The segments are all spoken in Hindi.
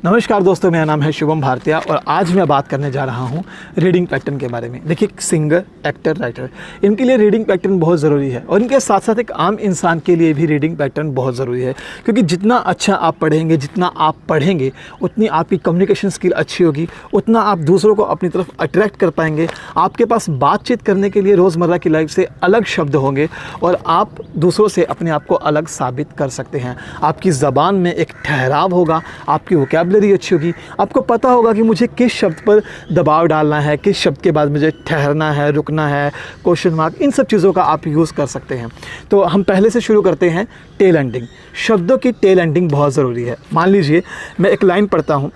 नमस्कार दोस्तों, मेरा नाम है शुभम भारतीय और आज मैं बात करने जा रहा हूँ रीडिंग पैटर्न के बारे में। देखिए, सिंगर, एक्टर, राइटर, इनके लिए रीडिंग पैटर्न बहुत ज़रूरी है और इनके साथ साथ एक आम इंसान के लिए भी रीडिंग पैटर्न बहुत ज़रूरी है, क्योंकि जितना अच्छा आप पढ़ेंगे, जितना आप पढ़ेंगे, उतनी आपकी कम्युनिकेशन स्किल अच्छी होगी, उतना आप दूसरों को अपनी तरफ अट्रैक्ट कर पाएंगे। आपके पास बातचीत करने के लिए रोज़मर्रा की लाइफ से अलग शब्द होंगे और आप दूसरों से अपने आप को अलग साबित कर सकते हैं। आपकी ज़बान में एक ठहराव होगा, आपकी वोकैबुलरी अच्छी होगी, आपको पता होगा कि मुझे किस शब्द पर दबाव डालना है, किस शब्द के बाद मुझे ठहरना है, रुकना है, क्वेश्चन मार्क, इन सब चीज़ों का आप यूज़ कर सकते हैं। तो हम पहले से शुरू करते हैं टेल एंडिंग। शब्दों की टेल एंडिंग बहुत ज़रूरी है। मान लीजिए मैं एक लाइन पढ़ता हूँ,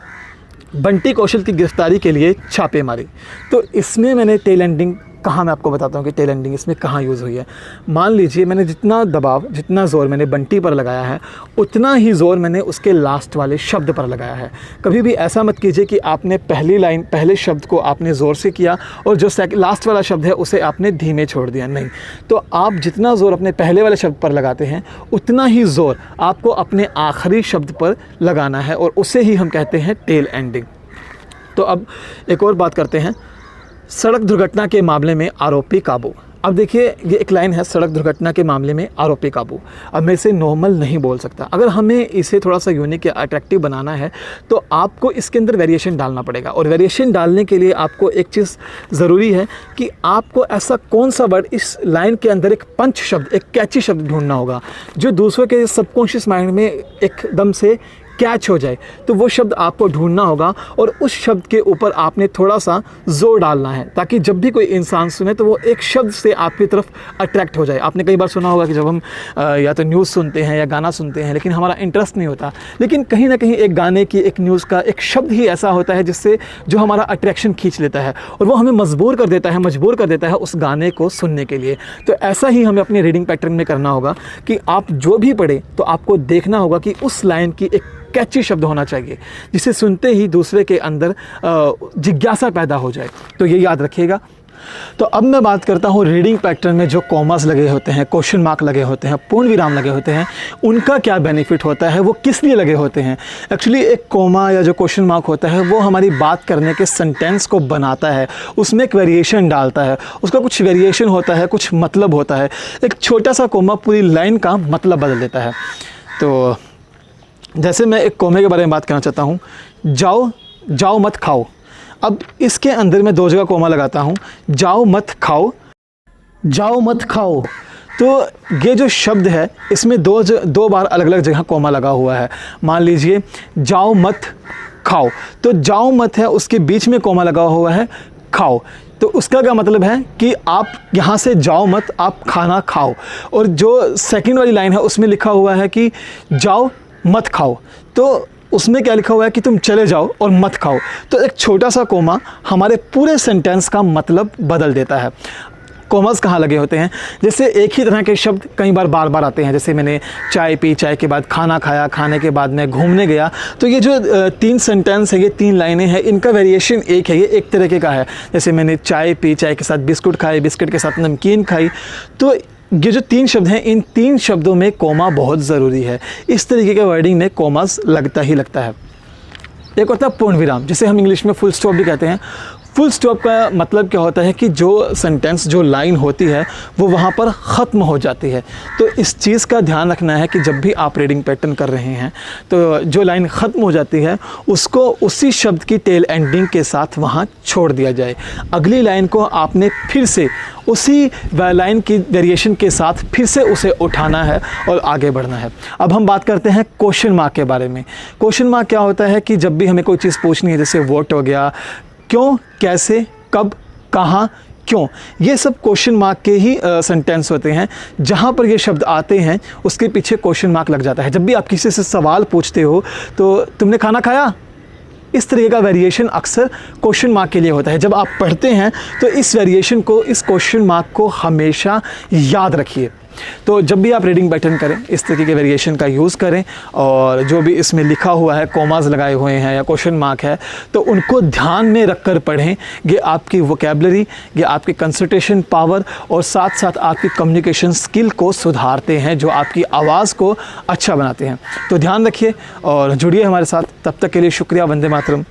बंटी कौशल की गिरफ्तारी के लिए छापेमारी। तो इसमें मैंने टेल एंडिंग कहाँ, मैं आपको बताता हूँ कि टेल एंडिंग इसमें कहाँ यूज़ हुई है। मान लीजिए मैंने जितना दबाव, जितना ज़ोर मैंने बंटी पर लगाया है, उतना ही ज़ोर मैंने उसके लास्ट वाले शब्द पर लगाया है। कभी भी ऐसा मत कीजिए कि आपने पहली लाइन, पहले शब्द को आपने ज़ोर से किया और जो लास्ट वाला शब्द है उसे आपने धीमे छोड़ दिया। नहीं, तो आप जितना ज़ोर अपने पहले वाले शब्द पर लगाते हैं, उतना ही ज़ोर आपको अपने आखिरी शब्द पर लगाना है और उसे ही हम कहते हैं टेल एंडिंग। तो अब एक और बात करते हैं, सड़क दुर्घटना के मामले में आरोपी काबू। अब देखिए, ये एक लाइन है, सड़क दुर्घटना के मामले में आरोपी काबू। अब मैं इसे नॉर्मल नहीं बोल सकता। अगर हमें इसे थोड़ा सा यूनिक या अट्रैक्टिव बनाना है तो आपको इसके अंदर वेरिएशन डालना पड़ेगा। और वेरिएशन डालने के लिए आपको एक चीज़ ज़रूरी है कि आपको ऐसा कौन सा वर्ड इस लाइन के अंदर, एक पंच शब्द, एक कैची शब्द ढूंढना होगा जो दूसरों के सबकॉन्शियस माइंड में एकदम से कैच हो जाए। तो वो शब्द आपको ढूंढना होगा और उस शब्द के ऊपर आपने थोड़ा सा जोर डालना है, ताकि जब भी कोई इंसान सुने तो वो एक शब्द से आपकी तरफ अट्रैक्ट हो जाए। आपने कई बार सुना होगा कि जब हम या तो न्यूज़ सुनते हैं या गाना सुनते हैं, लेकिन हमारा इंटरेस्ट नहीं होता, लेकिन कहीं ना कहीं एक गाने की, एक न्यूज़ का एक शब्द ही ऐसा होता है जिससे जो हमारा अट्रैक्शन खींच लेता है और वो हमें मजबूर कर देता है उस गाने को सुनने के लिए। तो ऐसा ही हमें अपने रीडिंग पैटर्न में करना होगा कि आप जो भी पढ़ें तो आपको देखना होगा कि उस लाइन की एक कैची शब्द होना चाहिए जिसे सुनते ही दूसरे के अंदर जिज्ञासा पैदा हो जाए। तो ये याद रखिएगा। तो अब मैं बात करता हूँ रीडिंग पैटर्न में जो कॉमास लगे होते हैं, क्वेश्चन मार्क लगे होते हैं, पूर्ण विराम लगे होते हैं, उनका क्या बेनिफिट होता है, वो किस लिए लगे होते हैं। एक्चुअली एक कॉमा या जो क्वेश्चन मार्क होता है वो हमारी बात करने के सेंटेंस को बनाता है, उसमें एक वेरिएशन डालता है, उसका कुछ वेरिएशन होता है, कुछ मतलब होता है। एक छोटा सा कॉमा पूरी लाइन का मतलब बदल देता है। तो जैसे मैं एक कॉमे के बारे में बात करना चाहता हूँ, जाओ जाओ मत खाओ। अब इसके अंदर मैं दो जगह कॉमा लगाता हूँ, जाओ मत खाओ, जाओ मत खाओ। तो ये जो शब्द है इसमें दो बार अलग अलग जगह कॉमा लगा हुआ है। मान लीजिए जाओ मत खाओ, तो जाओ मत है, उसके बीच में कॉमा लगा हुआ है खाओ। तो उसका क्या मतलब है कि आप यहाँ से जाओ मत, आप खाना खाओ। और जो सेकंड वाली लाइन है उसमें लिखा हुआ है कि जाओ मत खाओ, तो उसमें क्या लिखा हुआ है कि तुम चले जाओ और मत खाओ। तो एक छोटा सा कोमा हमारे पूरे सेंटेंस का मतलब बदल देता है। कॉमास कहाँ लगे होते हैं? जैसे एक ही तरह के शब्द कई बार बार बार आते हैं। जैसे मैंने चाय पी, चाय के बाद खाना खाया, खाने के बाद मैं घूमने गया। तो ये जो तीन सेंटेंस है, ये तीन लाइनें हैं, इनका वेरिएशन एक है, ये एक तरीके का है। जैसे मैंने चाय पी, चाय के साथ बिस्कुट खाए, बिस्कुट के साथ नमकीन खाई। तो ये जो तीन शब्द हैं, इन तीन शब्दों में कॉमा बहुत ज़रूरी है। इस तरीके के वर्डिंग में कॉमास लगता ही लगता है। एक होता है पूर्ण विराम, जिसे हम इंग्लिश में फुल स्टॉप भी कहते हैं। फुल स्टॉप का मतलब क्या होता है कि जो सेंटेंस, जो लाइन होती है वो वहाँ पर ख़त्म हो जाती है। तो इस चीज़ का ध्यान रखना है कि जब भी आप रीडिंग पैटर्न कर रहे हैं तो जो लाइन ख़त्म हो जाती है उसको उसी शब्द की टेल एंडिंग के साथ वहाँ छोड़ दिया जाए। अगली लाइन को आपने फिर से उसी लाइन की वेरिएशन के साथ फिर से उसे उठाना है और आगे बढ़ना है। अब हम बात करते हैं क्वेश्चन मार्क के बारे में। क्वेश्चन मार्क क्या होता है कि जब भी हमें कोई चीज़ पूछनी है, जैसे वोट हो गया, क्यों, कैसे, कब, कहाँ, क्यों, ये सब क्वेश्चन मार्क के ही सेंटेंस होते हैं। जहाँ पर ये शब्द आते हैं उसके पीछे क्वेश्चन मार्क लग जाता है। जब भी आप किसी से सवाल पूछते हो तो तुमने खाना खाया, इस तरह का वेरिएशन अक्सर क्वेश्चन मार्क के लिए होता है। जब आप पढ़ते हैं तो इस वेरिएशन को, इस क्वेश्चन मार्क को हमेशा याद रखिए। तो जब भी आप रीडिंग पैटर्न करें इस तरीके के वेरिएशन का यूज़ करें, और जो भी इसमें लिखा हुआ है, कॉमास लगाए हुए हैं या क्वेश्चन मार्क है, तो उनको ध्यान में रख कर पढ़ें। ये आपकी वोकेबलरी, ये आपकी कंसंट्रेशन पावर और साथ साथ आपकी कम्युनिकेशन स्किल को सुधारते हैं, जो आपकी आवाज़ को अच्छा बनाते हैं। तो ध्यान रखिए और जुड़िए हमारे साथ। तब तक के लिए शुक्रिया। वंदे मातरम।